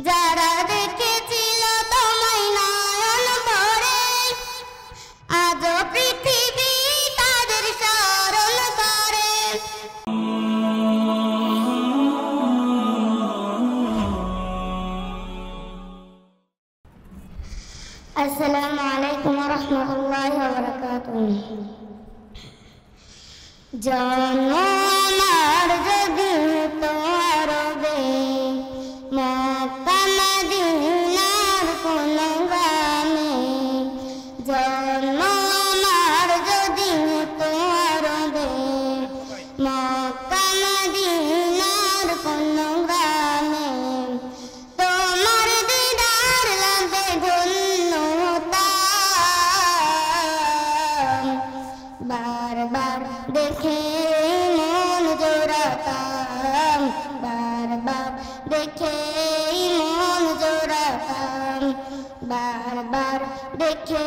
যারা দেখেছিল তোমায় নয়ন ভরে, আজও পৃথিবী তাদের স্মরণ করে। আসসালামু আলাইকুম ওয়া রাহমাতুল্লাহি ওয়া বারাকাতুহু। জন্ম আমার যদি হতো আরবে, মক্কা মদিনার কোন গ্রামে। জন্ম আমার যদি হতো আরবে, মক্কা মদিনার কোন গ্রামে। তোমার দিদার লাভে ধন্য হতাম, বারবার দেখে মন জোড়াতাম, বারবার দেখে মন জোড়াতাম, বারবার দেখে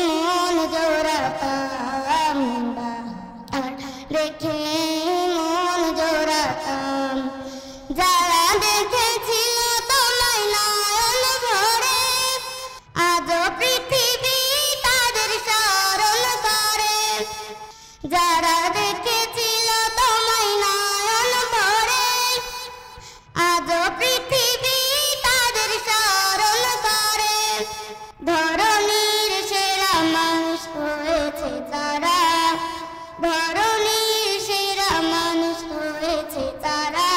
মন জোড়াতাম, বারবার দেখে মন জোড়াতাম। যারা দেখেছিল তোমায় নয়ন ভরে, আজও পৃথিবী তাদের স্মরণ করে। যারা দেখেছিল তোমায় নয়ন ভরে, আজও পৃথিবী তাদের স্মরণ করে। ধরণীর সেরা মানুষ হয়েছে তারা, ধরণীর সেরা মানুষ হয়েছে তারা।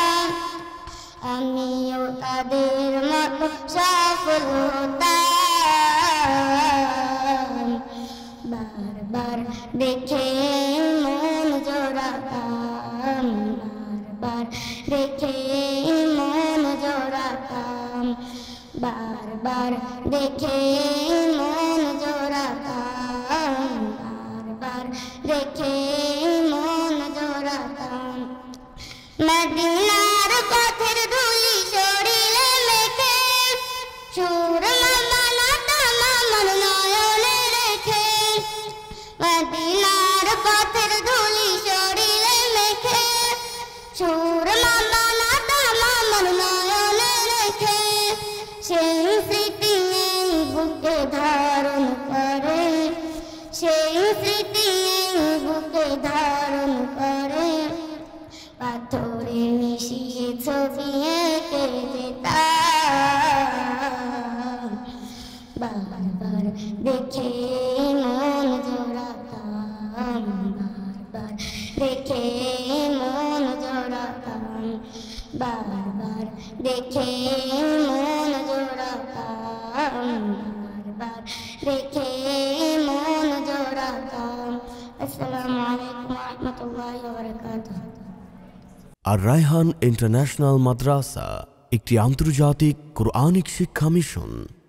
আমিও তাদের মতো সফল হতাম, বারবার দেখে মন জোড়াতাম, বারবার দেখে মন জোড়াতাম, বারবার দেখে মন জোড়াতাম, বারবার দেখে মন জোড়াতাম। মদিনার পথের ধুলি শরীরে মেখে, সুরমা বানাতাম আমার নয়নে রেখে। মদিনার পথের ধুলি শরীরে মেখে, সুরমা বানাতাম আমার নয়নে রেখে। সেই স্মৃতি এই বুকে ধারণ করে, সেই স্মৃতি এই বুকে ধারণ করে। পাথরে মিশিয়ে ছবি এঁকে যেতাম, বারবার দেখে মন জোড়াতাম, বারবার দেখে মন জোড়াতাম, বারবার দেখে মন জোড়াতাম, বারবার দেখে মন জোড়াতাম। আসসালামু আলাইকুম ওয়া রাহমাতুল্লাহি ওয়া বারাকাতুহু। আর রায়হান ইন্টারন্যাশনাল মাদ্রাসা একটি আন্তর্জাতিক কোরআনিক শিক্ষা মিশন।